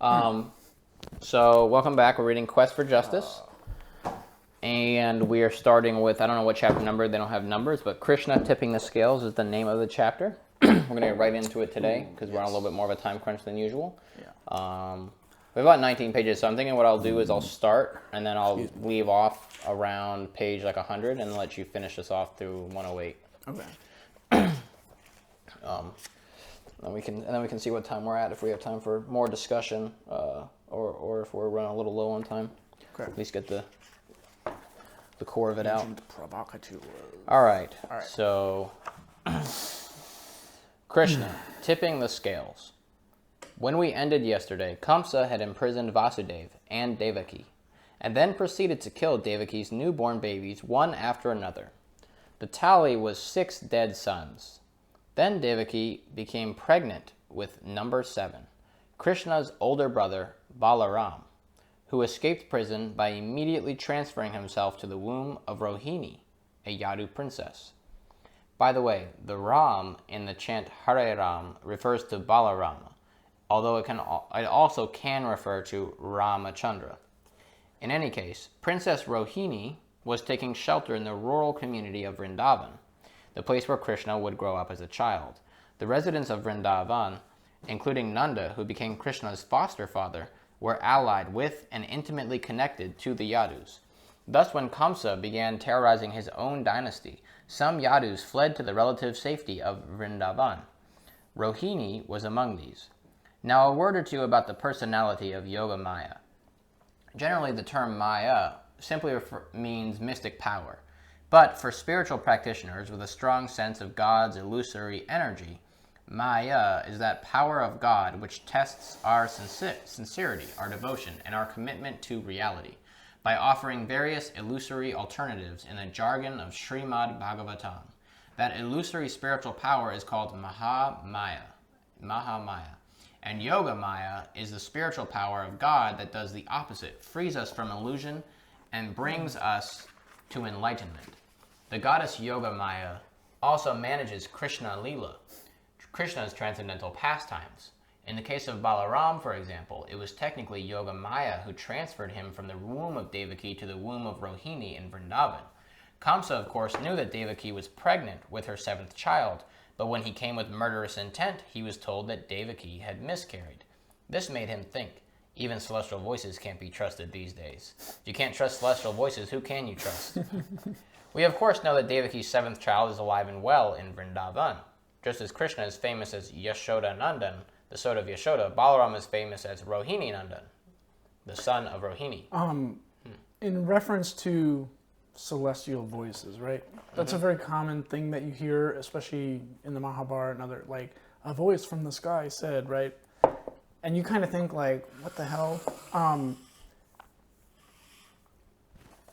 So welcome back. We're reading Quest for Justice. And we are starting with, I don't know what chapter number, they don't have numbers, but Krsna Tipping the Scales is the name of the chapter. We're going to get right into it today because we're on a little bit more of a time crunch than usual. Yeah. We have about 19 pages, so I'm thinking what I'll do is I'll start and then I'll leave off around page like 100 and let you finish us off through 108. Okay. And then we can see what time we're at if we have time for more discussion, or if we're running a little low on time. Okay. At least get the core of it out. Provocateur. All right. All right. So, Krsna, tipping the scales. When we ended yesterday, Kamsa had imprisoned Vasudeva and Devaki, and then proceeded to kill Devaki's newborn babies one after another. The tally was 6 dead sons. Then Devaki became pregnant with number 7, Krishna's older brother, Balaram, who escaped prison by immediately transferring himself to the womb of Rohini, a Yadu princess. By the way, the Ram in the chant Hare Ram refers to Balarama, although it also can refer to Ramachandra. In any case, Princess Rohini was taking shelter in the rural community of Vrindavan, the place where Krishna would grow up as a child. The residents of Vrindavan, including Nanda, who became Krishna's foster father, were allied with and intimately connected to the Yadus. Thus, when Kamsa began terrorizing his own dynasty, some Yadus fled to the relative safety of Vrindavan. Rohini was among these. Now, a word or two about the personality of Yoga Maya. Generally, the term Maya simply means mystic power. But for spiritual practitioners with a strong sense of God's illusory energy, Maya is that power of God which tests our sincerity, our devotion, and our commitment to reality by offering various illusory alternatives in the jargon of Srimad Bhagavatam. That illusory spiritual power is called Mahamaya. And Yoga Maya is the spiritual power of God that does the opposite, frees us from illusion, and brings us to enlightenment. The goddess Yoga Maya also manages Krishna Lila, Krishna's transcendental pastimes. In the case of Balaram, for example, it was technically Yoga Maya who transferred him from the womb of Devaki to the womb of Rohini in Vrindavan. Kamsa, of course, knew that Devaki was pregnant with her 7th child, but when he came with murderous intent, he was told that Devaki had miscarried. This made him think, even celestial voices can't be trusted these days. If you can't trust celestial voices, who can you trust? We of course know that Devaki's 7th child is alive and well in Vrindavan. Just as Krishna is famous as Yashoda Nandan, the son of Yashoda, Balaram is famous as Rohini Nandan, the son of Rohini. In reference to celestial voices, right? That's a very common thing that you hear, especially in the Mahabharata and other, like, a voice from the sky said, right? And you kind of think, like, what the hell?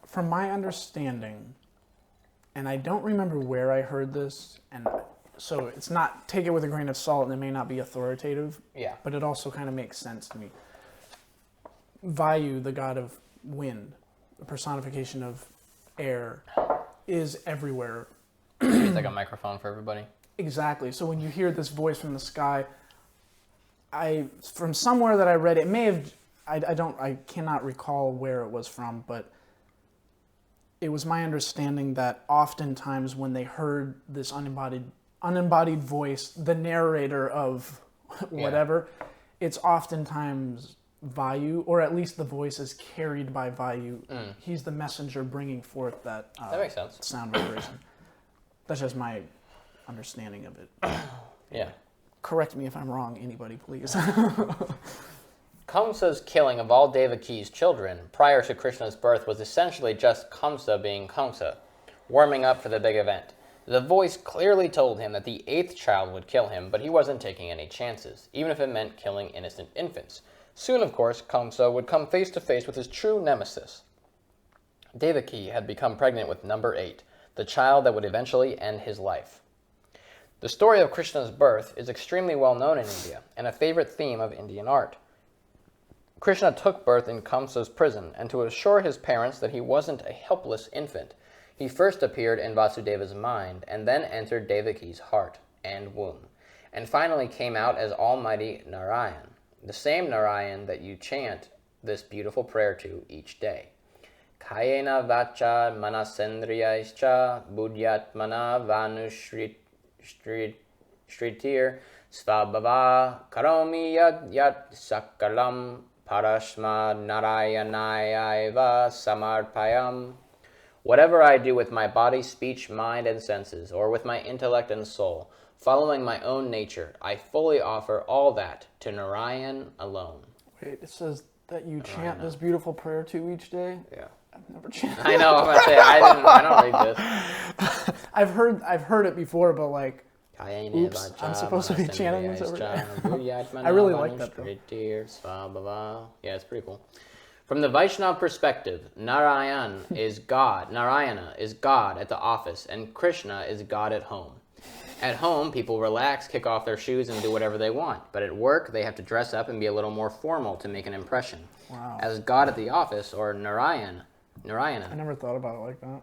From my understanding, and I don't remember where I heard this, and so it's not, take it with a grain of salt, and it may not be authoritative, but it also kind of makes sense to me. Vayu, the god of wind, the personification of air, is everywhere. It's like a microphone for everybody. Exactly. So when you hear this voice from the sky, from somewhere that I read, it may have, I cannot recall where it was from, but it was my understanding that oftentimes when they heard this unembodied voice, the narrator of whatever, it's oftentimes Vayu, or at least the voice is carried by Vayu. He's the messenger bringing forth that makes sense. Sound vibration. That's just my understanding of it. Yeah. Correct me if I'm wrong, anybody, please. Kamsa's killing of all Devaki's children prior to Krishna's birth was essentially just Kamsa being Kamsa, warming up for the big event. The voice clearly told him that the 8th child would kill him, but he wasn't taking any chances, even if it meant killing innocent infants. Soon, of course, Kamsa would come face to face with his true nemesis. Devaki had become pregnant with number 8, the child that would eventually end his life. The story of Krishna's birth is extremely well known in India, and a favorite theme of Indian art. Krishna took birth in Kamsa's prison, and to assure his parents that he wasn't a helpless infant, he first appeared in Vasudeva's mind, and then entered Devaki's heart and womb, and finally came out as Almighty Narayan, the same Narayan that you chant this beautiful prayer to each day. Kayena vacha manasendriyaischa buddhyatmana vanushritir svabhava karomi yat sakalam parashma narayanayaiva samarpayam. Whatever I do with my body, speech, mind, and senses, or with my intellect and soul, following my own nature, I fully offer all that to Narayan alone. Wait, it says that you chant this beautiful prayer to each day? Yeah. I've never chanted. I know, I'm going to say, I don't read this. I've heard it before, but like, oops, I'm supposed to be chanting this every day. I really like that though. Yeah, it's pretty cool. From the Vaishnava perspective, Narayana is God at the office, and Krishna is God at home. At home, people relax, kick off their shoes, and do whatever they want. But at work, they have to dress up and be a little more formal to make an impression. Wow. As God at the office, or Narayana. I never thought about it like that.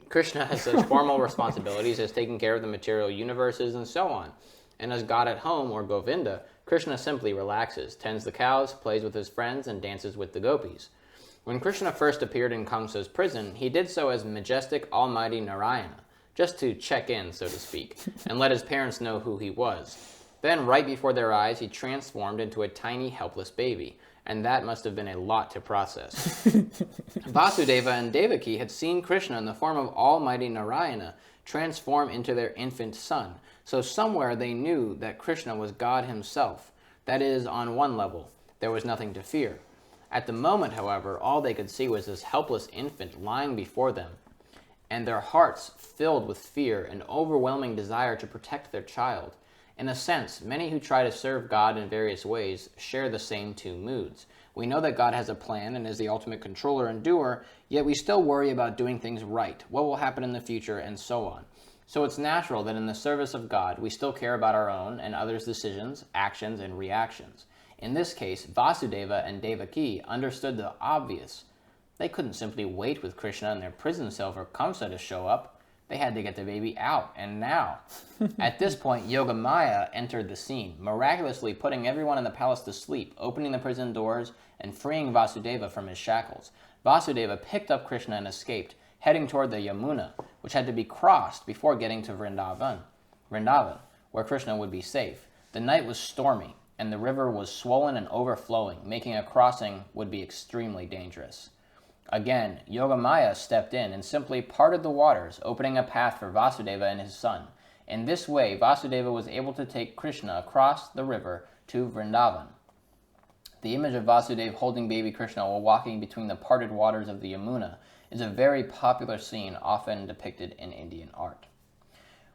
Krishna has such formal responsibilities as taking care of the material universes and so on. And as God at home, or Govinda, Krishna simply relaxes, tends the cows, plays with his friends, and dances with the gopis. When Krishna first appeared in Kamsa's prison, he did so as majestic, almighty Narayana, just to check in, so to speak, and let his parents know who he was. Then, right before their eyes, he transformed into a tiny, helpless baby, and that must have been a lot to process. Vasudeva and Devaki had seen Krishna in the form of almighty Narayana transform into their infant son, so somewhere they knew that Krishna was God himself. That is, on one level, there was nothing to fear. At the moment, however, all they could see was this helpless infant lying before them, and their hearts filled with fear and overwhelming desire to protect their child. In a sense, many who try to serve God in various ways share the same two moods. We know that God has a plan and is the ultimate controller and doer, yet we still worry about doing things right, what will happen in the future, and so on. So it's natural that in the service of God, we still care about our own and others' decisions, actions, and reactions. In this case, Vasudeva and Devaki understood the obvious. They couldn't simply wait with Krishna in their prison cell for Kamsa to show up. They had to get the baby out, and now. At this point, Yogamaya entered the scene, miraculously putting everyone in the palace to sleep, opening the prison doors, and freeing Vasudeva from his shackles. Vasudeva picked up Krishna and escaped, heading toward the Yamuna, which had to be crossed before getting to Vrindavan, where Krishna would be safe. The night was stormy, and the river was swollen and overflowing, making a crossing would be extremely dangerous. Again, Yogamaya stepped in and simply parted the waters, opening a path for Vasudeva and his son. In this way, Vasudeva was able to take Krishna across the river to Vrindavan. The image of Vasudeva holding baby Krishna while walking between the parted waters of the Yamuna is a very popular scene often depicted in Indian art.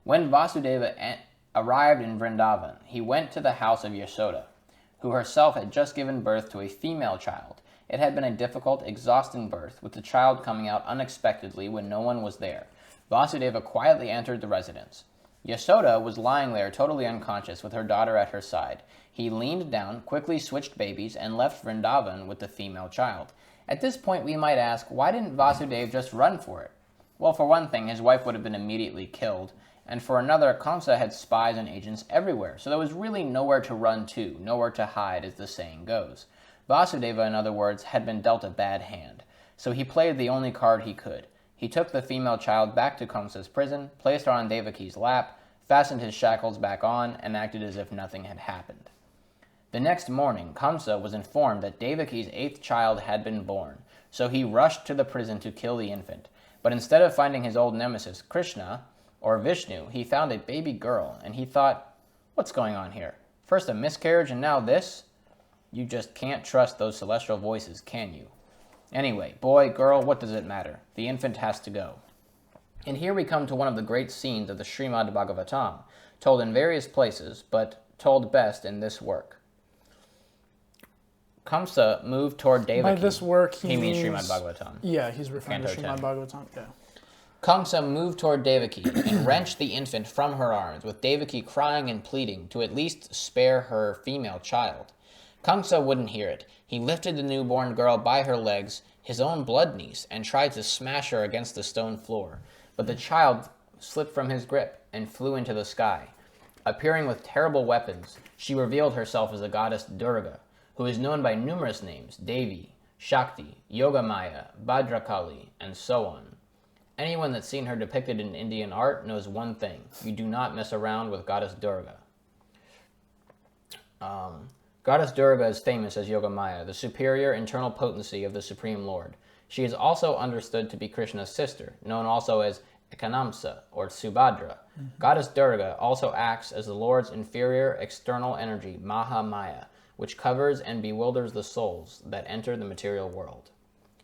When Vasudeva arrived in Vrindavan, he went to the house of Yashoda, who herself had just given birth to a female child. It had been a difficult, exhausting birth, with the child coming out unexpectedly when no one was there. Vasudeva quietly entered the residence. Yashoda was lying there totally unconscious with her daughter at her side. He leaned down, quickly switched babies, and left Vrindavan with the female child. At this point, we might ask, why didn't Vasudeva just run for it? Well, for one thing, his wife would have been immediately killed, and for another, Kamsa had spies and agents everywhere, so there was really nowhere to run to, nowhere to hide, as the saying goes. Vasudeva, in other words, had been dealt a bad hand, so he played the only card he could. He took the female child back to Kamsa's prison, placed her on Devaki's lap, fastened his shackles back on, and acted as if nothing had happened. The next morning, Kamsa was informed that Devaki's 8th child had been born, so he rushed to the prison to kill the infant. But instead of finding his old nemesis, Krishna, or Vishnu, he found a baby girl, and he thought, what's going on here? First a miscarriage and now this? You just can't trust those celestial voices, can you? Anyway, boy, girl, what does it matter? The infant has to go. And here we come to one of the great scenes of the Srimad Bhagavatam, told in various places, but told best in this work. Kamsa moved toward Devaki. By this work, he means Srimad Bhagavatam. Yeah, he's referring to Canto Srimad 10. Bhagavatam. Yeah. Kamsa moved toward Devaki and wrenched the infant from her arms, with Devaki crying and pleading to at least spare her female child. Kamsa wouldn't hear it. He lifted the newborn girl by her legs, his own blood niece, and tried to smash her against the stone floor. But the child slipped from his grip and flew into the sky. Appearing with terrible weapons, she revealed herself as the goddess Durga, who is known by numerous names, Devi, Shakti, Yogamaya, Bhadrakali, and so on. Anyone that's seen her depicted in Indian art knows one thing: you do not mess around with Goddess Durga. Goddess Durga is famous as Yogamaya, the superior internal potency of the Supreme Lord. She is also understood to be Krishna's sister, known also as Ekanamsa or Subhadra. Goddess Durga also acts as the Lord's inferior external energy, Mahamaya, which covers and bewilders the souls that enter the material world.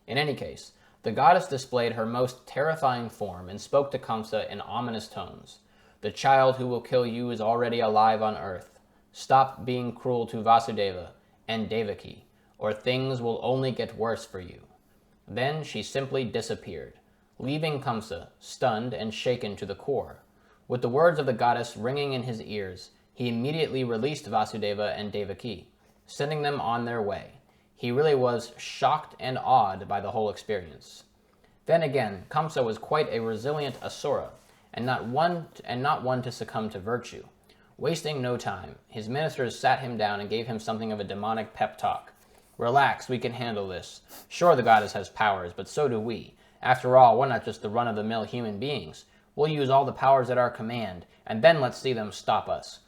In any case, the goddess displayed her most terrifying form and spoke to Kamsa in ominous tones. "The child who will kill you is already alive on earth. Stop being cruel to Vasudeva and Devaki, or things will only get worse for you." Then she simply disappeared, leaving Kamsa stunned and shaken to the core. With the words of the goddess ringing in his ears, he immediately released Vasudeva and Devaki, sending them on their way. He really was shocked and awed by the whole experience. Then again, Kamsa was quite a resilient asura, and not one to succumb to virtue. Wasting no time, his ministers sat him down and gave him something of a demonic pep talk. "Relax, we can handle this. Sure, the goddess has powers, but so do we. After all, we're not just the run-of-the-mill human beings. We'll use all the powers at our command, and then let's see them stop us."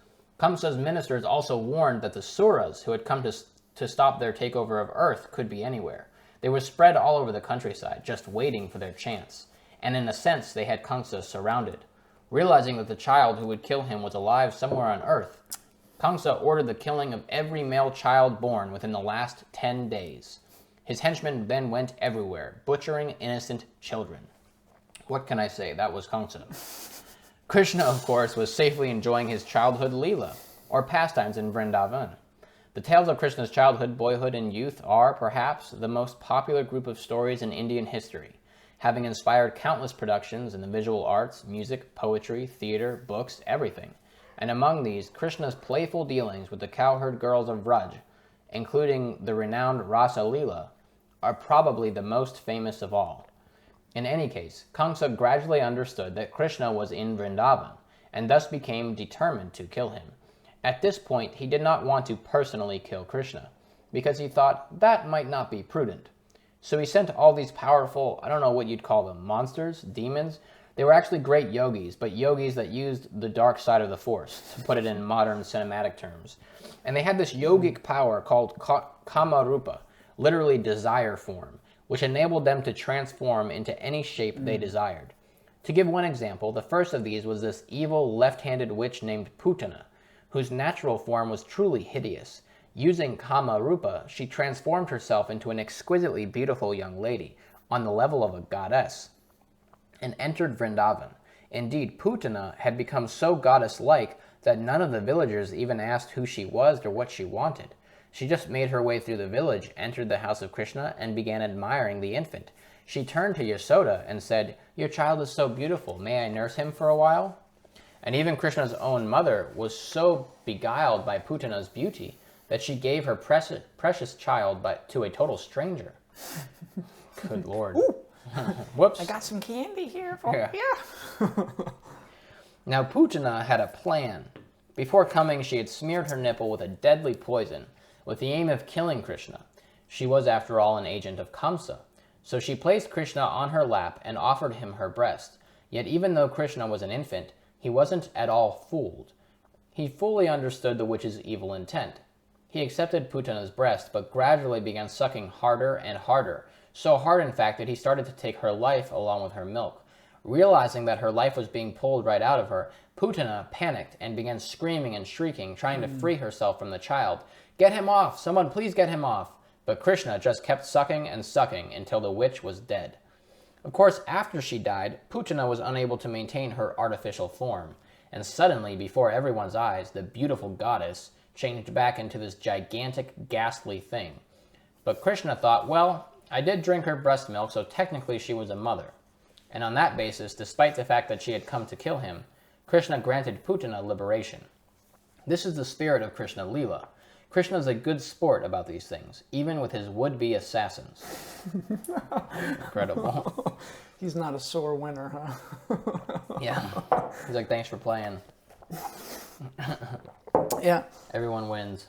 Kamsa's ministers also warned that the Suras who had come to stop their takeover of Earth could be anywhere. They were spread all over the countryside, just waiting for their chance. And in a sense, they had Kamsa surrounded. Realizing that the child who would kill him was alive somewhere on Earth, Kamsa ordered the killing of every male child born within the last 10 days. His henchmen then went everywhere, butchering innocent children. What can I say? That was Kamsa. Krishna, of course, was safely enjoying his childhood Leela, or pastimes in Vrindavan. The tales of Krishna's childhood, boyhood, and youth are, perhaps, the most popular group of stories in Indian history, having inspired countless productions in the visual arts, music, poetry, theater, books, everything. And among these, Krishna's playful dealings with the cowherd girls of Vraj, including the renowned Rasa Leela, are probably the most famous of all. In any case, Kamsa gradually understood that Krishna was in Vrindavan, and thus became determined to kill him. At this point, he did not want to personally kill Krishna, because he thought that might not be prudent. So he sent all these powerful, I don't know what you'd call them, monsters, demons. They were actually great yogis, but yogis that used the dark side of the force, to put it in modern cinematic terms. And they had this yogic power called Kama Rupa, literally desire form, which enabled them to transform into any shape they desired. To give one example, the first of these was this evil left-handed witch named Putana, whose natural form was truly hideous. Using Kama Rupa, she transformed herself into an exquisitely beautiful young lady, on the level of a goddess, and entered Vrindavan. Indeed, Putana had become so goddess-like that none of the villagers even asked who she was or what she wanted. She just made her way through the village, entered the house of Krishna, and began admiring the infant. She turned to Yasoda and said, "Your child is so beautiful, may I nurse him for a while?" And even Krishna's own mother was so beguiled by Putana's beauty that she gave her precious child to a total stranger. Good Lord. Whoops. I got some candy here for you. Now Putana had a plan. Before coming, she had smeared her nipple with a deadly poison, with the aim of killing Krishna. She was, after all, an agent of Kamsa. So she placed Krishna on her lap and offered him her breast. Yet even though Krishna was an infant, he wasn't at all fooled. He fully understood the witch's evil intent. He accepted Putana's breast, but gradually began sucking harder and harder, so hard in fact that he started to take her life along with her milk. Realizing that her life was being pulled right out of her, Putana panicked and began screaming and shrieking, trying to free herself from the child. "Get him off! Someone please get him off!" But Krishna just kept sucking and sucking until the witch was dead. Of course, after she died, Putana was unable to maintain her artificial form, and suddenly, before everyone's eyes, the beautiful goddess changed back into this gigantic, ghastly thing. But Krishna thought, well, I did drink her breast milk, so technically she was a mother. And on that basis, despite the fact that she had come to kill him, Krishna granted Putana liberation. This is the spirit of Krishna Leela. Krishna is a good sport about these things, even with his would-be assassins. Incredible. He's not a sore winner, huh? Yeah. He's like, thanks for playing. Yeah. Everyone wins.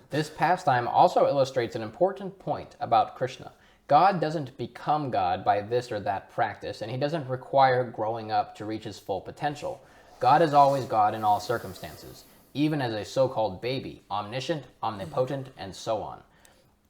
This pastime also illustrates an important point about Krishna. God doesn't become God by this or that practice, and he doesn't require growing up to reach his full potential. God is always God in all circumstances, even as a so-called baby, omniscient, omnipotent, and so on.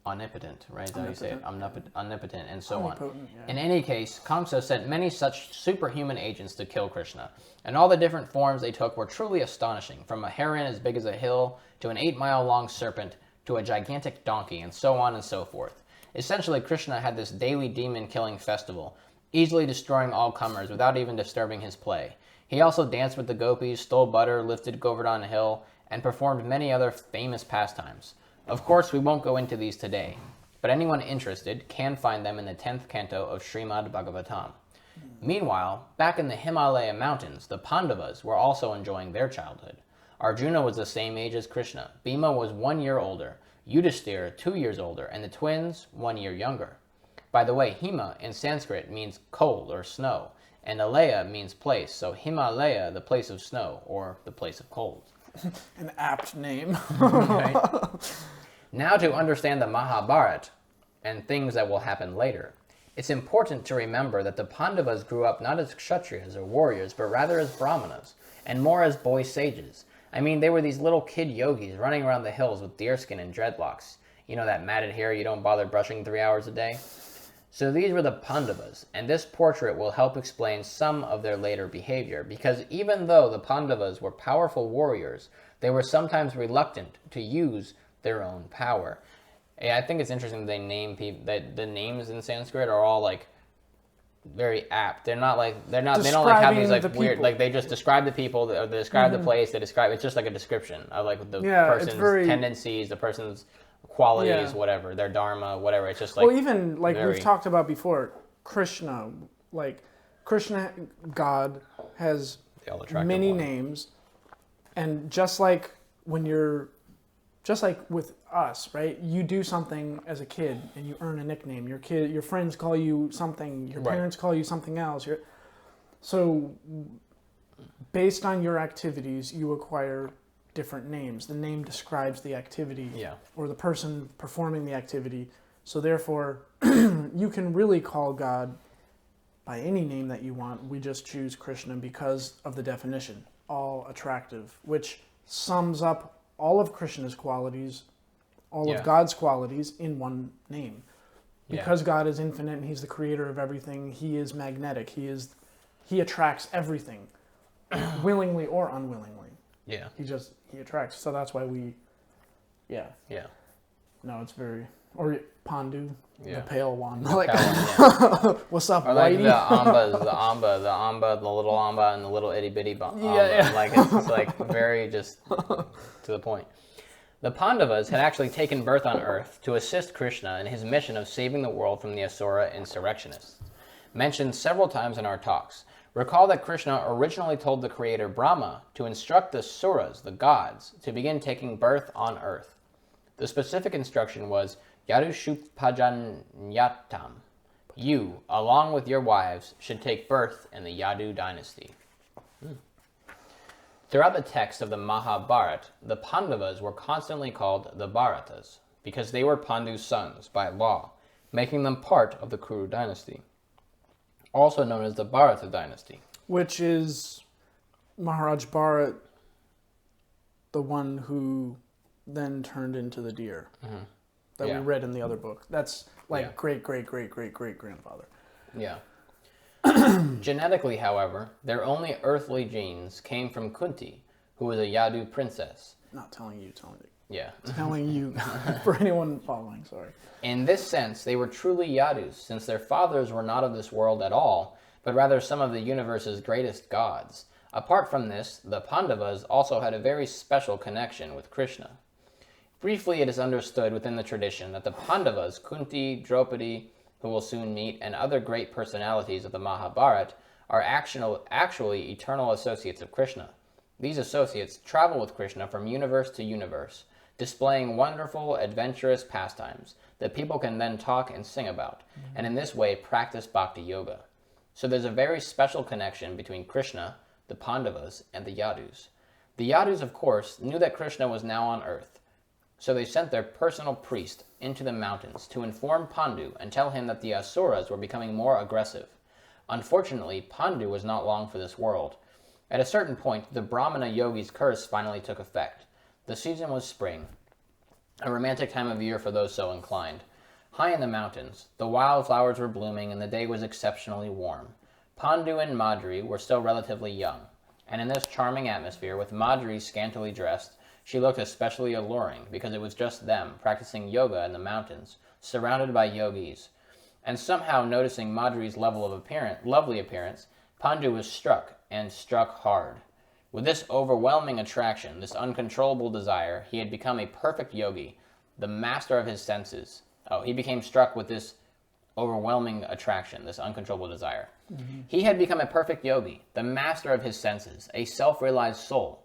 Omnipotent, right? Is that how you say it? Omnipotent, and so on. Yeah. In any case, Kamsa sent many such superhuman agents to kill Krishna, and all the different forms they took were truly astonishing, from a heron as big as a hill, to an 8-mile-long serpent, to a gigantic donkey, and so on and so forth. Essentially, Krishna had this daily demon-killing festival, easily destroying all comers without even disturbing his play. He also danced with the gopis, stole butter, lifted Govardhan Hill, and performed many other famous pastimes. Of course, we won't go into these today, but anyone interested can find them in the 10th canto of Srimad Bhagavatam. Meanwhile, back in the Himalaya mountains, the Pandavas were also enjoying their childhood. Arjuna was the same age as Krishna. Bhima was 1 year older, Yudhishthira 2 years older, and the twins 1 year younger. By the way, Hima in Sanskrit means cold or snow, and Alaya means place, so Himalaya, the place of snow, or the place of cold. An apt name. Right? Now to understand the Mahabharata and things that will happen later, it's important to remember that the Pandavas grew up not as Kshatriyas or warriors, but rather as Brahmanas, and more as boy sages. I mean, they were these little kid yogis running around the hills with deerskin and dreadlocks. You know, that matted hair you don't bother brushing 3 hours a day? So these were the Pandavas, and this portrait will help explain some of their later behavior, because even though the Pandavas were powerful warriors, they were sometimes reluctant to use their own power. Yeah, I think it's interesting they name people, that the names in Sanskrit are all like very apt. They don't like have these like weird, like they just describe the people, or they describe the place, they describe, it's just like a description of like the person's tendencies, the person's qualities, whatever, their dharma, whatever. It's just like, well, even like we've talked about before, Krishna, God has many names, and just like with us, right? You do something as a kid and you earn a nickname. Your friends call you something. Your parents call you something else. So based on your activities, you acquire different names. The name describes the activity or the person performing the activity. So therefore, you can really call God by any name that you want. We just choose Krishna because of the definition, all attractive, which sums up all of Krishna's qualities, all of God's qualities in one name. Because God is infinite and he's the creator of everything, he is magnetic. He attracts everything, willingly or unwillingly. Yeah. He attracts. So that's why we No, it's very, or Pandu, the pale one. The pale one, what's up, or like Whitey? the Amba, the little Amba, and the little itty bitty Amba. Like it's like very just to the point. The Pandavas had actually taken birth on Earth to assist Krishna in his mission of saving the world from the Asura insurrectionists. Mentioned several times in our talks, recall that Krishna originally told the creator Brahma to instruct the Suras, the gods, to begin taking birth on Earth. The specific instruction was Yadushupajanyatam. You, along with your wives, should take birth in the Yadu dynasty. Throughout the text of the Mahabharata, the Pandavas were constantly called the Bharatas, because they were Pandu's sons by law, making them part of the Kuru dynasty, also known as the Bharata dynasty. Which is Maharaj Bharat, the one who then turned into the deer that we read in the other book. That's like great-great-great-great-great-grandfather. Yeah. Genetically, however, their only earthly genes came from Kunti, who was a Yadu princess. Not telling you, telling you. Yeah. Telling you, for anyone following, sorry. In this sense, they were truly Yadus, since their fathers were not of this world at all, but rather some of the universe's greatest gods. Apart from this, the Pandavas also had a very special connection with Krishna. Briefly, it is understood within the tradition that the Pandavas, Kunti, Draupadi, who we'll soon meet, and other great personalities of the Mahabharata, are actually eternal associates of Krishna. These associates travel with Krishna from universe to universe, displaying wonderful, adventurous pastimes that people can then talk and sing about, and in this way practice bhakti yoga. So there's a very special connection between Krishna, the Pandavas, and the Yadus. The Yadus, of course, knew that Krishna was now on earth, So they sent their personal priest into the mountains to inform Pandu and tell him that the Asuras were becoming more aggressive. Unfortunately, Pandu was not long for this world. At a certain point, the Brahmana yogi's curse finally took effect. The season was spring, a romantic time of year for those so inclined. High in the mountains, the wildflowers were blooming and the day was exceptionally warm. Pandu and Madri were still relatively young, and in this charming atmosphere, with Madri scantily dressed, she looked especially alluring because it was just them practicing yoga in the mountains, surrounded by yogis. And somehow noticing Madri's lovely appearance, Pandu was struck, and struck hard. With this overwhelming attraction, this uncontrollable desire, he had become a perfect yogi, the master of his senses. He became struck with this overwhelming attraction, this uncontrollable desire. He had become a perfect yogi, the master of his senses, a self-realized soul.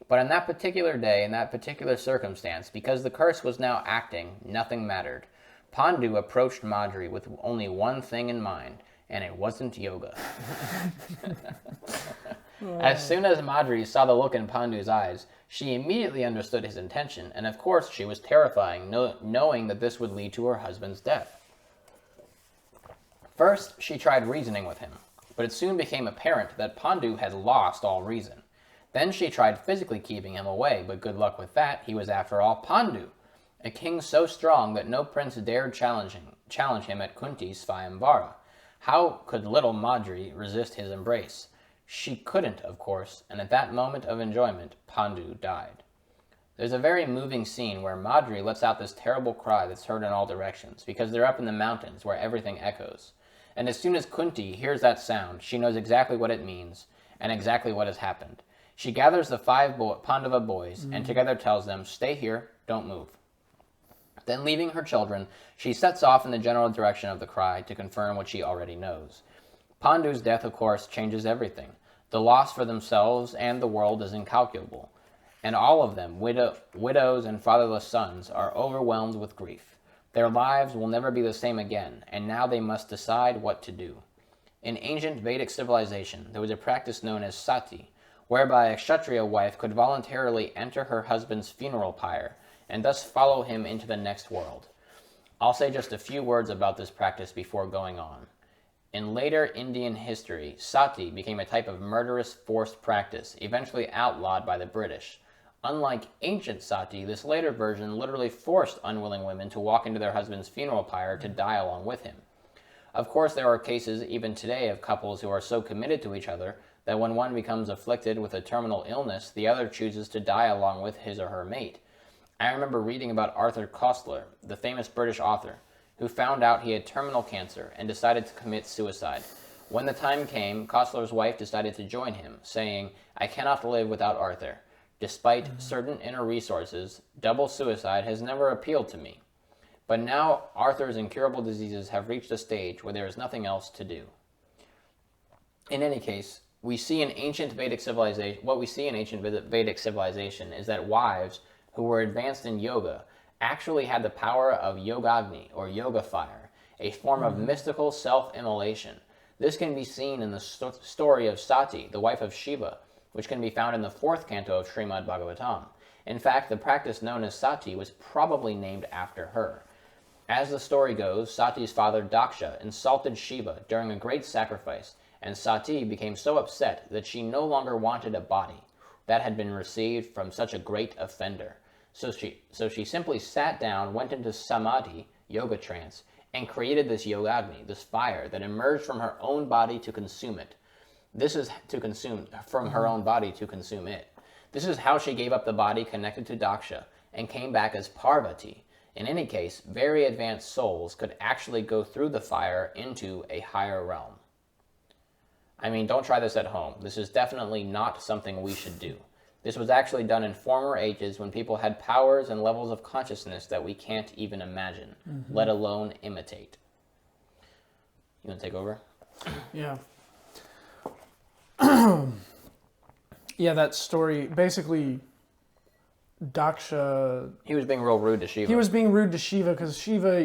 But on that particular day, in that particular circumstance, because the curse was now acting, nothing mattered. Pandu approached Madri with only one thing in mind, and it wasn't yoga. As soon as Madri saw the look in Pandu's eyes, she immediately understood his intention, and of course she was terrifying, knowing that this would lead to her husband's death. First, she tried reasoning with him, but it soon became apparent that Pandu had lost all reason. Then she tried physically keeping him away, but good luck with that, he was after all Pandu, a king so strong that no prince dared challenge him at Kunti's Swayamvara. How could little Madri resist his embrace? She couldn't, of course, and at that moment of enjoyment, Pandu died. There's a very moving scene where Madri lets out this terrible cry that's heard in all directions, because they're up in the mountains where everything echoes. And as soon as Kunti hears that sound, she knows exactly what it means, and exactly what has happened. She gathers the 5 Pandava boys, and together tells them, "Stay here, don't move." Then leaving her children, she sets off in the general direction of the cry to confirm what she already knows. Pandu's death, of course, changes everything. The loss for themselves and the world is incalculable, and all of them, widows and fatherless sons, are overwhelmed with grief. Their lives will never be the same again, and now they must decide what to do. In ancient Vedic civilization, there was a practice known as sati, whereby a Kshatriya wife could voluntarily enter her husband's funeral pyre, and thus follow him into the next world. I'll say just a few words about this practice before going on. In later Indian history, sati became a type of murderous forced practice, eventually outlawed by the British. Unlike ancient sati, this later version literally forced unwilling women to walk into their husband's funeral pyre to die along with him. Of course, there are cases even today of couples who are so committed to each other that when one becomes afflicted with a terminal illness, the other chooses to die along with his or her mate. I remember reading about Arthur Koestler, the famous British author, who found out he had terminal cancer and decided to commit suicide. When the time came, Koestler's wife decided to join him, saying, "I cannot live without Arthur. Despite certain inner resources, double suicide has never appealed to me. But now Arthur's incurable diseases have reached a stage where there is nothing else to do." In any case, what we see in ancient Vedic civilization is that wives who were advanced in yoga actually had the power of yogagni, or yoga fire, a form of mystical self-immolation. This can be seen in the story of Sati, the wife of Shiva, which can be found in the 4th canto of Srimad Bhagavatam. In fact, the practice known as Sati was probably named after her. As the story goes, Sati's father Daksha insulted Shiva during a great sacrifice, and Sati became so upset that she no longer wanted a body that had been received from such a great offender. So she simply sat down, went into samadhi, yoga trance, and created this yogagni, this fire that emerged from her own body to consume it. This is to consume from her own body to consume it. This is how she gave up the body connected to Daksha and came back as Parvati. In any case, very advanced souls could actually go through the fire into a higher realm. I mean, don't try this at home. This is definitely not something we should do. This was actually done in former ages when people had powers and levels of consciousness that we can't even imagine, let alone imitate. You want to take over? Yeah. Yeah, that story, basically, Daksha... He was being real rude to Shiva. He was being rude to Shiva because Shiva,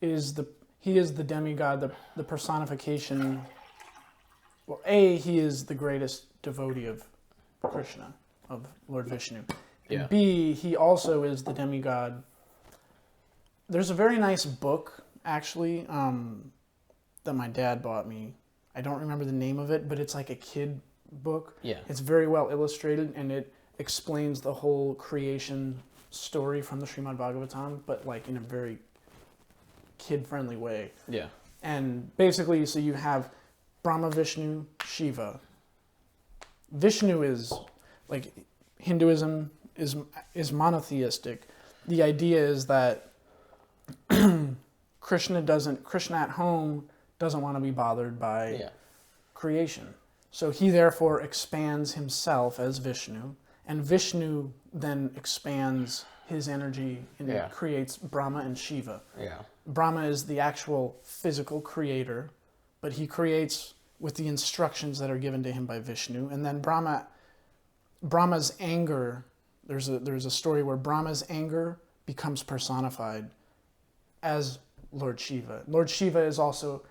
is the demigod, the personification... Well, he is the greatest devotee of Krishna, of Lord Vishnu. Yeah. And B, he also is the demigod. There's a very nice book, actually, that my dad bought me. I don't remember the name of it, but it's like a kid book. Yeah. It's very well illustrated, and it explains the whole creation story from the Srimad Bhagavatam, but like in a very kid-friendly way. Yeah. And basically, so you have Brahma, Vishnu, Shiva. Vishnu is, like, Hinduism is monotheistic. The idea is that Krishna at home doesn't want to be bothered by creation. So he therefore expands himself as Vishnu, and Vishnu then expands his energy and creates Brahma and Shiva. Yeah. Brahma is the actual physical creator, but he creates with the instructions that are given to him by Vishnu. And then Brahma's anger, there's a story where Brahma's anger becomes personified as Lord Shiva. Lord Shiva is also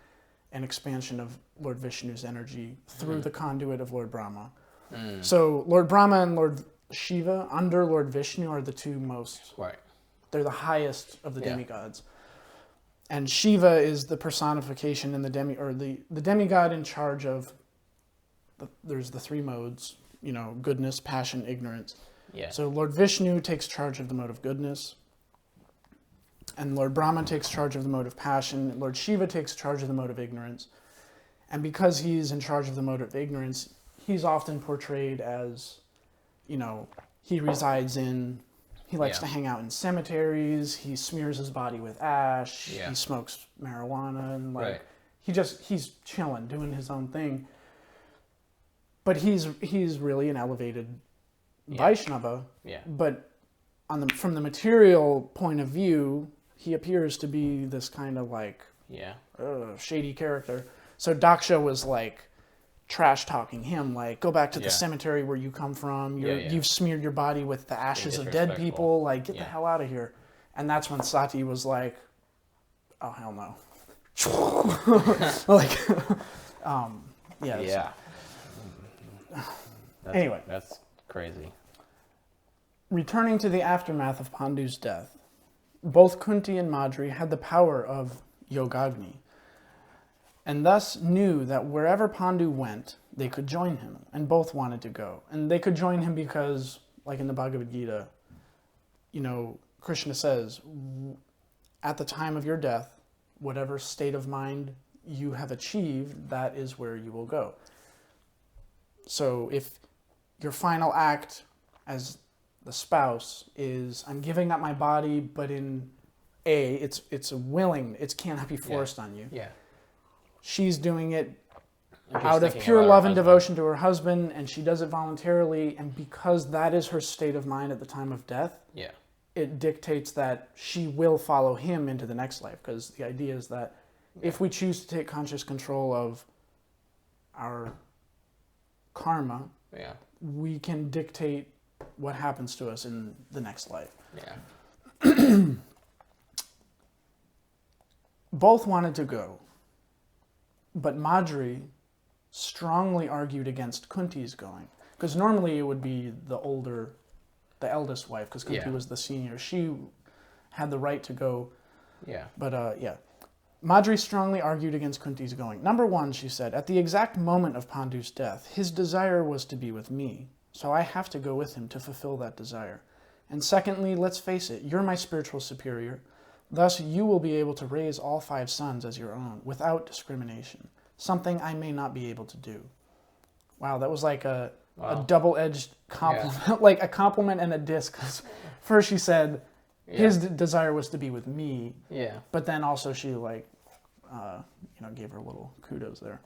an expansion of Lord Vishnu's energy through the conduit of Lord Brahma. So Lord Brahma and Lord Shiva under Lord Vishnu are the two most, they're the highest of the demigods. And Shiva is the personification in the demigod in charge of, there's the three modes, goodness, passion, ignorance. Yeah. So Lord Vishnu takes charge of the mode of goodness, and Lord Brahma takes charge of the mode of passion, and Lord Shiva takes charge of the mode of ignorance. And because he's in charge of the mode of ignorance, he's often portrayed as, he resides in, he likes to hang out in cemeteries, he smears his body with ash, he smokes marijuana, and he's chilling, doing his own thing. But he's really an elevated Vaishnava. Yeah. But from the material point of view, he appears to be this kind of shady character. So Daksha was trash talking him, go back to the cemetery where you come from. You've smeared your body with the ashes of dead people. Get the hell out of here. And that's when Sati was like, oh hell no. Anyway, that's crazy. Returning to the aftermath of Pandu's death, both Kunti and Madri had the power of Yogagni, and thus knew that wherever Pandu went, they could join him, and both wanted to go. And they could join him because, like in the Bhagavad Gita, Krishna says, at the time of your death, whatever state of mind you have achieved, that is where you will go. So if your final act as the spouse is, I'm giving up my body, but in it's a willing, it cannot be forced on you. Yeah. She's doing it out of pure love and devotion to her husband, and she does it voluntarily, and because that is her state of mind at the time of death, it dictates that she will follow him into the next life, because the idea is that if we choose to take conscious control of our karma, we can dictate what happens to us in the next life. Yeah. Both wanted to go, but Madri strongly argued against Kunti's going, because normally it would be the eldest wife, because Kunti was the senior. She had the right to go. Yeah. But Madri strongly argued against Kunti's going. Number one, she said, at the exact moment of Pandu's death, his desire was to be with me, so I have to go with him to fulfill that desire. And secondly, let's face it, you're my spiritual superior. Thus, you will be able to raise all 5 sons as your own, without discrimination, something I may not be able to do. Wow, that was like a double-edged compliment, like a compliment and a diss. 'Cause first she said his desire was to be with me, but then also she gave her a little kudos there.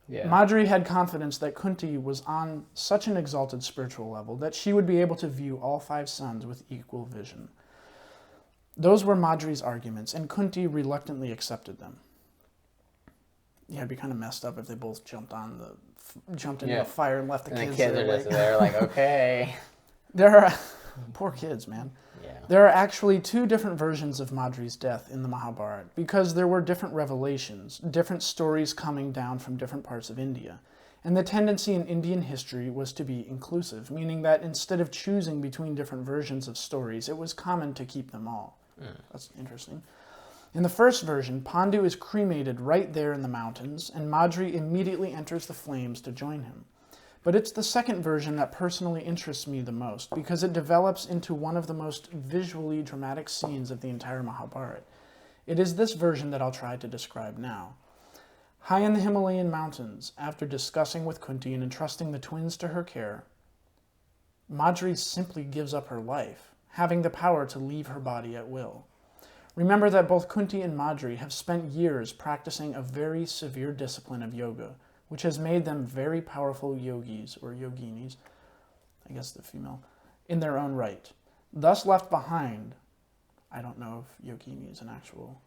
Madri had confidence that Kunti was on such an exalted spiritual level that she would be able to view all 5 sons with equal vision. Those were Madri's arguments, and Kunti reluctantly accepted them. Yeah, it'd be kind of messed up if they both jumped into the fire and left the kids there. The kids are just there like, okay. There are poor kids, man. Yeah. There are actually 2 different versions of Madri's death in the Mahabharata, because there were different revelations, different stories coming down from different parts of India. And the tendency in Indian history was to be inclusive, meaning that instead of choosing between different versions of stories, it was common to keep them all. That's interesting. In the first version, Pandu is cremated right there in the mountains, and Madri immediately enters the flames to join him. But it's the second version that personally interests me the most, because it develops into one of the most visually dramatic scenes of the entire Mahabharata. It is this version that I'll try to describe now. High in the Himalayan mountains, after discussing with Kunti and entrusting the twins to her care, Madri simply gives up her life, having the power to leave her body at will. Remember that both Kunti and Madri have spent years practicing a very severe discipline of yoga, which has made them very powerful yogis, or yoginis, I guess the female, in their own right. Thus left behind, I don't know if yogini is an actual...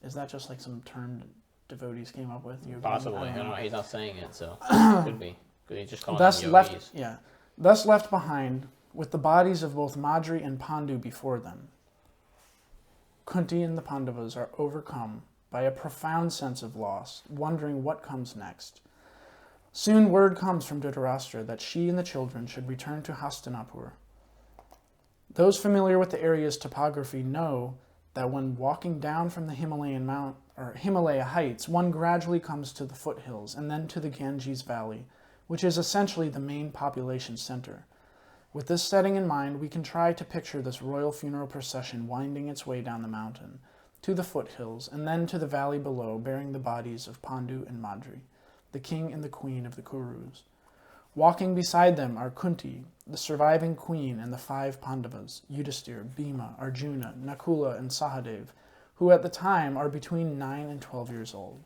Is that just like some term devotees came up with? Yogini? Possibly. I don't know. He's not saying it, so could be. Could he just call Thus them left, yogis? Thus left behind, with the bodies of both Madri and Pandu before them, Kunti and the Pandavas are overcome by a profound sense of loss, wondering what comes next. Soon word comes from Dhritarashtra that she and the children should return to Hastinapur. Those familiar with the area's topography know that when walking down from the Himalaya heights, one gradually comes to the foothills and then to the Ganges Valley, which is essentially the main population center. With this setting in mind, we can try to picture this royal funeral procession winding its way down the mountain, to the foothills, and then to the valley below, bearing the bodies of Pandu and Madri, the king and the queen of the Kurus. Walking beside them are Kunti, the surviving queen, and the 5 Pandavas, Yudhisthira, Bhima, Arjuna, Nakula, and Sahadev, who at the time are between 9 and 12 years old.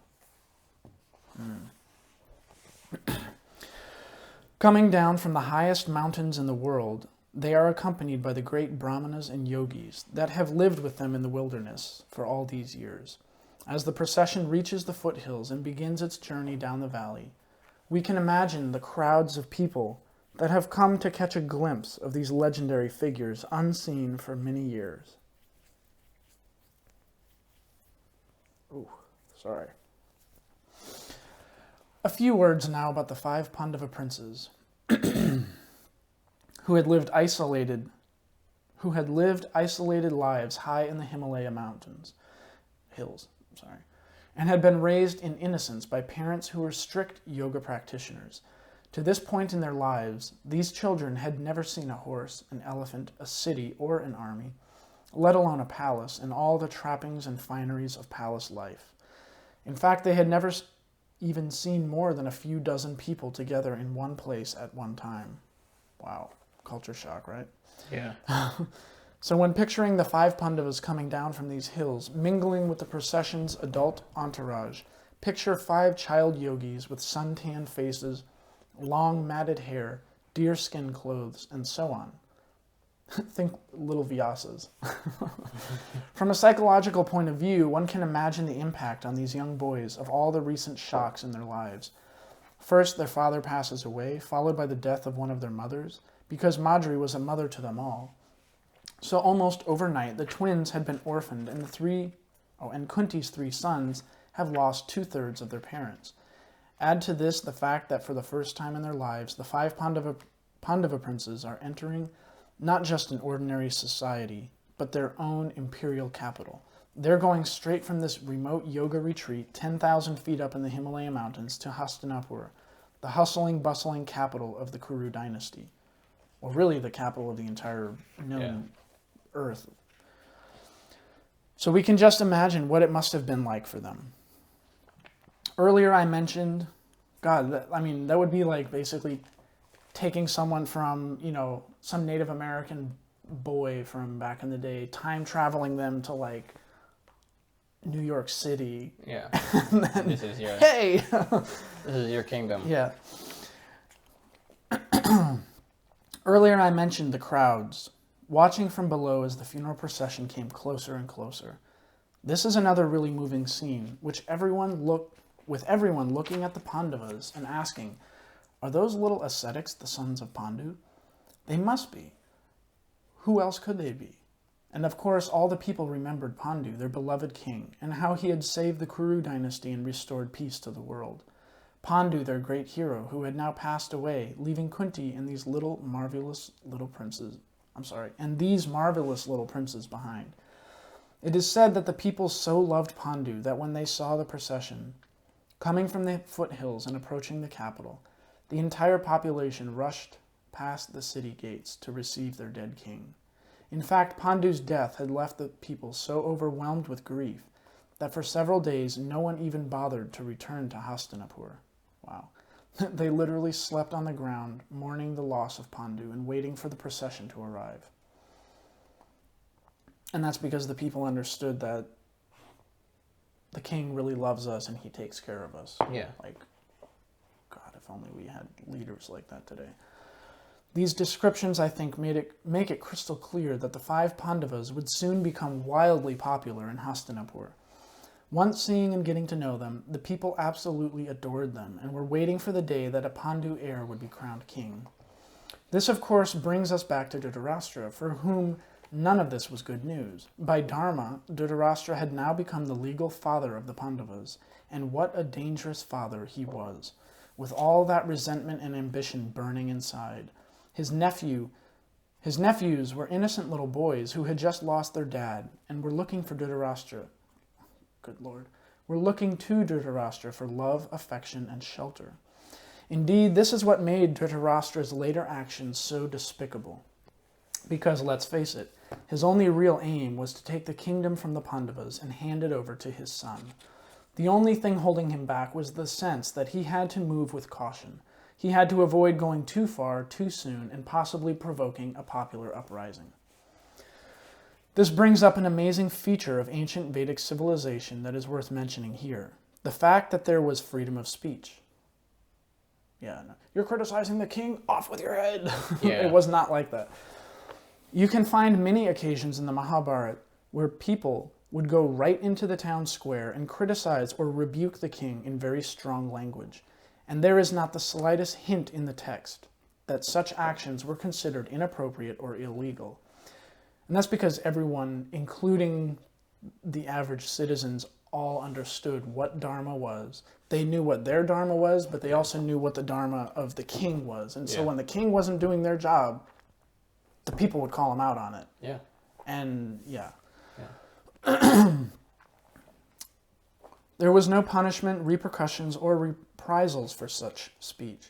Coming down from the highest mountains in the world, they are accompanied by the great brahmanas and yogis that have lived with them in the wilderness for all these years. As the procession reaches the foothills and begins its journey down the valley, we can imagine the crowds of people that have come to catch a glimpse of these legendary figures unseen for many years. Ooh, sorry. A few words now about the 5 Pandava princes who had lived isolated lives high in the Himalaya hills, and had been raised in innocence by parents who were strict yoga practitioners. To this point in their lives, these children had never seen a horse, an elephant, a city, or an army, let alone a palace and all the trappings and fineries of palace life. In fact, they had never even seen more than a few dozen people together in one place at one time. Wow, culture shock, right? Yeah. So when picturing the 5 Pandavas coming down from these hills, mingling with the procession's adult entourage, picture 5 child yogis with suntanned faces, long matted hair, deerskin clothes, and so on. Think little Vyasas. From a psychological point of view, one can imagine the impact on these young boys of all the recent shocks in their lives. First, their father passes away, followed by the death of one of their mothers, because Madri was a mother to them all. So almost overnight, the twins had been orphaned, and Kunti's 3 sons have lost 2/3 of their parents. Add to this the fact that for the first time in their lives, the 5 Pandava princes are entering not just an ordinary society, but their own imperial capital. They're going straight from this remote yoga retreat 10,000 feet up in the Himalaya mountains to Hastinapur, the hustling, bustling capital of the Kuru dynasty. Or really the capital of the entire known earth. So we can just imagine what it must have been like for them. Earlier I mentioned, that would be like basically taking someone from, some Native American boy from back in the day, time traveling them to like New York City. Yeah. And then, This is your hey! This is your kingdom. Yeah. Earlier I mentioned the crowds, watching from below as the funeral procession came closer and closer. This is another really moving scene, with everyone looking at the Pandavas and asking, are those little ascetics the sons of Pandu? They must be. Who else could they be? And of course, all the people remembered Pandu, their beloved king, and how he had saved the Kuru dynasty and restored peace to the world. Pandu, their great hero, who had now passed away, leaving Kunti and these marvelous little princes behind. It is said that the people so loved Pandu that when they saw the procession coming from the foothills and approaching the capital, the entire population rushed past the city gates to receive their dead king. In fact, Pandu's death had left the people so overwhelmed with grief that for several days no one even bothered to return to Hastinapur. Wow. They literally slept on the ground, mourning the loss of Pandu and waiting for the procession to arrive. And that's because the people understood that the king really loves us and he takes care of us. Yeah. Like, God, if only we had leaders like that today. These descriptions, I think, make it crystal clear that the 5 Pandavas would soon become wildly popular in Hastinapur. Once seeing and getting to know them, the people absolutely adored them and were waiting for the day that a Pandu heir would be crowned king. This, of course, brings us back to Dhritarashtra, for whom none of this was good news. By Dharma, Dhritarashtra had now become the legal father of the Pandavas, and what a dangerous father he was, with all that resentment and ambition burning inside. His nephews were innocent little boys who had just lost their dad and were looking for Dhritarashtra. Good Lord. Were looking to Dhritarashtra for love, affection, and shelter. Indeed, this is what made Dhritarashtra's later actions so despicable. Because, let's face it, his only real aim was to take the kingdom from the Pandavas and hand it over to his son. The only thing holding him back was the sense that he had to move with caution. He had to avoid going too far, too soon, and possibly provoking a popular uprising. This brings up an amazing feature of ancient Vedic civilization that is worth mentioning here. The fact that there was freedom of speech. Yeah, no. You're criticizing the king? Off with your head! Yeah. It was not like that. You can find many occasions in the Mahabharata where people would go right into the town square and criticize or rebuke the king in very strong language. And there is not the slightest hint in the text that such actions were considered inappropriate or illegal. And that's because everyone, including the average citizens, all understood what Dharma was. They knew what their Dharma was, but they also knew what the Dharma of the king was. And so when the king wasn't doing their job, the people would call him out on it. Yeah. And yeah. Yeah. There was no punishment, repercussions, or reprisals for such speech.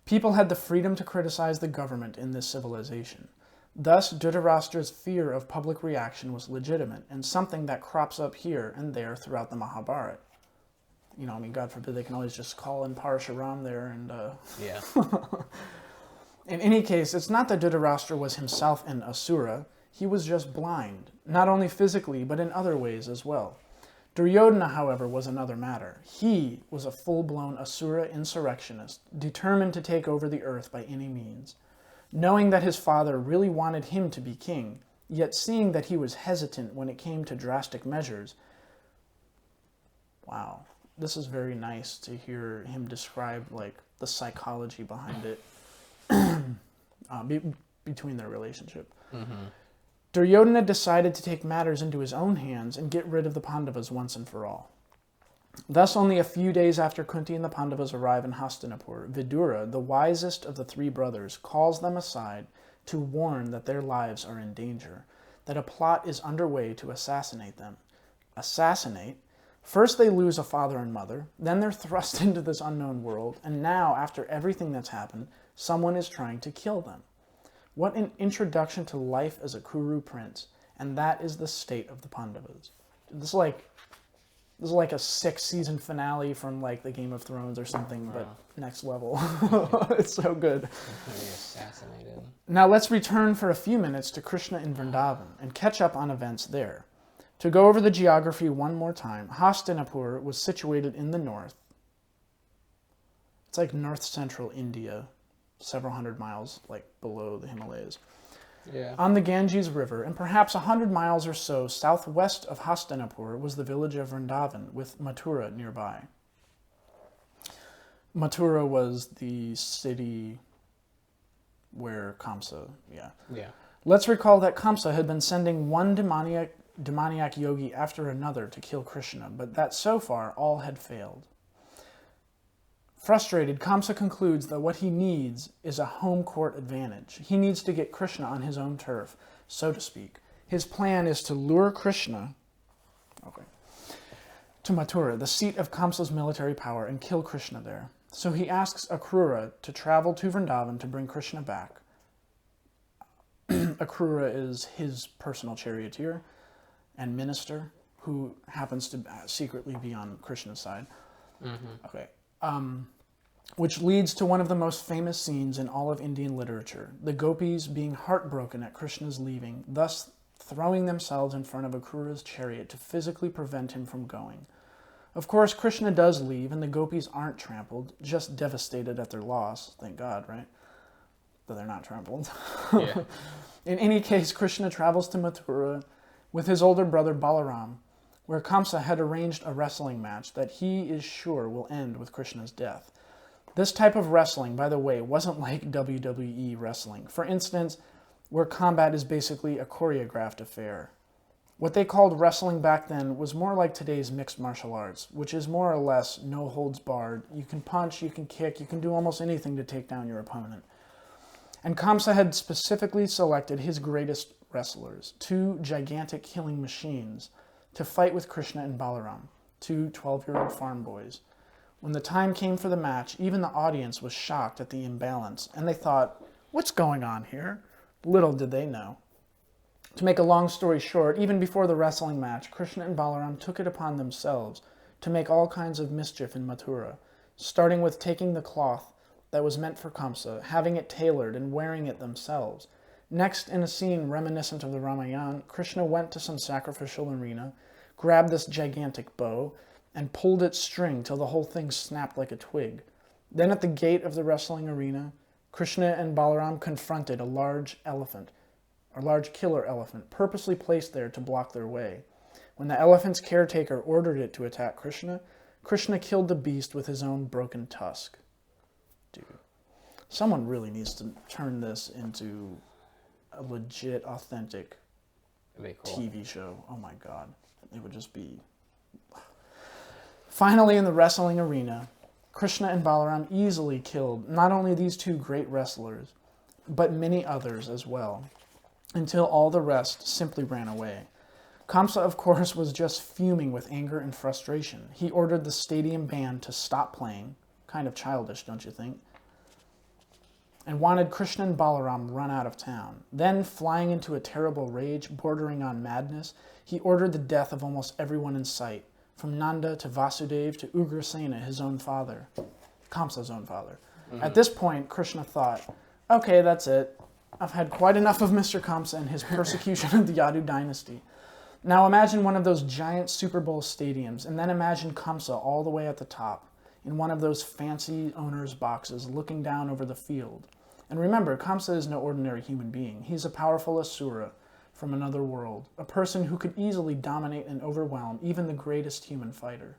People had the freedom to criticize the government in this civilization. Thus, Dhritarashtra's fear of public reaction was legitimate, and something that crops up here and there throughout the Mahabharata. You know, I mean, God forbid they can always just call in Parashuram there and... Yeah. In any case, it's not that Dhritarashtra was himself an asura. He was just blind, not only physically, but in other ways as well. Duryodhana, however, was another matter. He was a full-blown asura insurrectionist, determined to take over the earth by any means. Knowing that his father really wanted him to be king, yet seeing that he was hesitant when it came to drastic measures. Wow, this is very nice to hear him describe, like, the psychology behind it between their relationship. Mm-hmm. Duryodhana decided to take matters into his own hands and get rid of the Pandavas once and for all. Thus, only a few days after Kunti and the Pandavas arrive in Hastinapur, Vidura, the wisest of the 3 brothers, calls them aside to warn that their lives are in danger, that a plot is underway to assassinate them. Assassinate? First they lose a father and mother, then they're thrust into this unknown world, and now, after everything that's happened, someone is trying to kill them. What an introduction to life as a Kuru prince, and that is the state of the Pandavas. This is like a 6-season finale from like the Game of Thrones or something, but next level. It's so good. Assassinated. Now let's return for a few minutes to Krsna in Vrindavan and catch up on events there. To go over the geography one more time, Hastinapur was situated in the north. It's like north-central India, several hundred miles like below the Himalayas. Yeah. On the Ganges River, and perhaps 100 miles or so southwest of Hastinapur was the village of Vrindavan, with Mathura nearby. Mathura was the city where Kamsa, Yeah. Let's recall that Kamsa had been sending one demoniac yogi after another to kill Krishna, but that so far all had failed. Frustrated, Kamsa concludes that what he needs is a home court advantage. He needs to get Krishna on his own turf, so to speak. His plan is to lure Krishna to Mathura, the seat of Kamsa's military power, and kill Krishna there. So he asks Akrura to travel to Vrindavan to bring Krishna back. Akrura is his personal charioteer and minister who happens to secretly be on Krishna's side. Okay. Which leads to one of the most famous scenes in all of Indian literature, the gopis being heartbroken at Krishna's leaving, thus throwing themselves in front of Akrura's chariot to physically prevent him from going. Of course, Krishna does leave, and the gopis aren't trampled, just devastated at their loss. Thank God, right? That they're not trampled. Yeah. In any case, Krishna travels to Mathura with his older brother Balaram, where Kamsa had arranged a wrestling match that he is sure will end with Krishna's death. This type of wrestling, by the way, wasn't like WWE wrestling. For instance, where combat is basically a choreographed affair. What they called wrestling back then was more like today's mixed martial arts, which is more or less no holds barred. You can punch, you can kick, you can do almost anything to take down your opponent. And Kamsa had specifically selected his greatest wrestlers, two gigantic killing machines, to fight with Krishna and Balaram, two 12-year-old farm boys. When the time came for the match, even the audience was shocked at the imbalance, and they thought, what's going on here? Little did they know. To make a long story short, even before the wrestling match, Krishna and Balaram took it upon themselves to make all kinds of mischief in Mathura, starting with taking the cloth that was meant for Kamsa, having it tailored and wearing it themselves. Next, in a scene reminiscent of the Ramayana, Krishna went to some sacrificial arena, grabbed this gigantic bow, and pulled its string till the whole thing snapped like a twig. Then at the gate of the wrestling arena, Krishna and Balaram confronted a large killer elephant, purposely placed there to block their way. When the elephant's caretaker ordered it to attack Krishna, Krishna killed the beast with his own broken tusk. Dude, someone really needs to turn this into a legit, authentic TV show. Oh my God. It would just be... Finally, in the wrestling arena, Krishna and Balaram easily killed not only these two great wrestlers, but many others as well, until all the rest simply ran away. Kamsa, of course, was just fuming with anger and frustration. He ordered the stadium band to stop playing, kind of childish, don't you think? And wanted Krishna and Balaram run out of town. Then, flying into a terrible rage, bordering on madness, he ordered the death of almost everyone in sight, from Nanda to Vasudev to Ugrasena, his own father, Kamsa's own father. At this point, Krishna thought, okay, that's it. I've had quite enough of Mr. Kamsa and his persecution of the Yadu dynasty. Now imagine one of those giant Super Bowl stadiums, and then imagine Kamsa all the way at the top, in one of those fancy owner's boxes, looking down over the field. And remember, Kamsa is no ordinary human being. He's a powerful asura from another world, a person who could easily dominate and overwhelm even the greatest human fighter.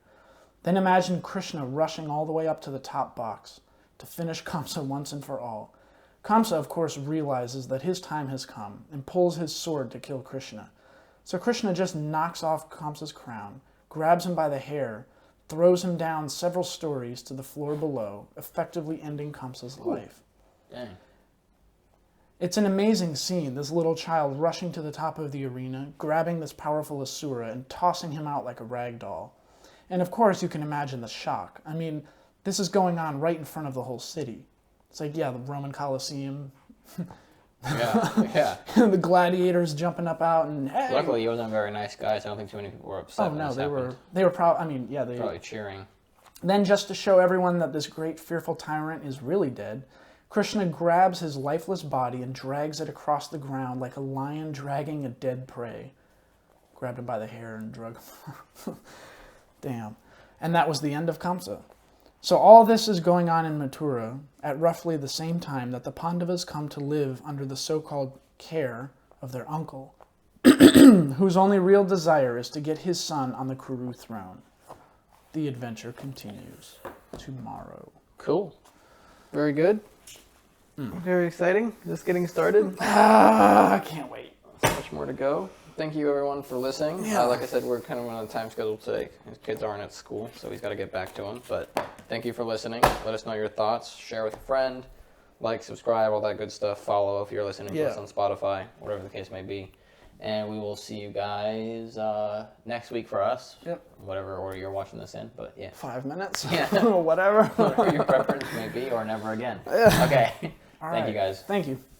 Then imagine Krishna rushing all the way up to the top box to finish Kamsa once and for all. Kamsa, of course, realizes that his time has come and pulls his sword to kill Krishna. So Krishna just knocks off Kamsa's crown, grabs him by the hair, throws him down several stories to the floor below, effectively ending Kamsa's life. Dang. It's an amazing scene, this little child rushing to the top of the arena, grabbing this powerful asura and tossing him out like a rag doll. And of course you can imagine the shock. I mean, this is going on right in front of the whole city. It's like, yeah, the Roman Colosseum. Yeah. The gladiators jumping up out and hey. Luckily, he wasn't a very nice guy, so I don't think too many people were upset. Oh no, they were probably. They probably cheering. Then, just to show everyone that this great fearful tyrant is really dead, Krishna grabs his lifeless body and drags it across the ground like a lion dragging a dead prey. Grabbed him by the hair and drug him. Damn. And that was the end of Kamsa. So all this is going on in Mathura at roughly the same time that the Pandavas come to live under the so-called care of their uncle, whose only real desire is to get his son on the Kuru throne. The adventure continues tomorrow. Cool. Very good. Very exciting. Just getting started. I can't wait. So much more to go. thank you everyone for listening. Yeah. Like I said, we're kind of on a time schedule today. His kids aren't at school, so he's got to get back to them. But thank you for listening. Let us know your thoughts. Share with a friend. Like, subscribe, all that good stuff. Follow if you're listening to us on Spotify, whatever the case may be. And we will see you guys next week for us. Yep. Whatever order you're watching this in, but yeah. 5 minutes? Yeah. Whatever. Whatever your preference may be, or never again. Okay. All Thank right. you guys. Thank you.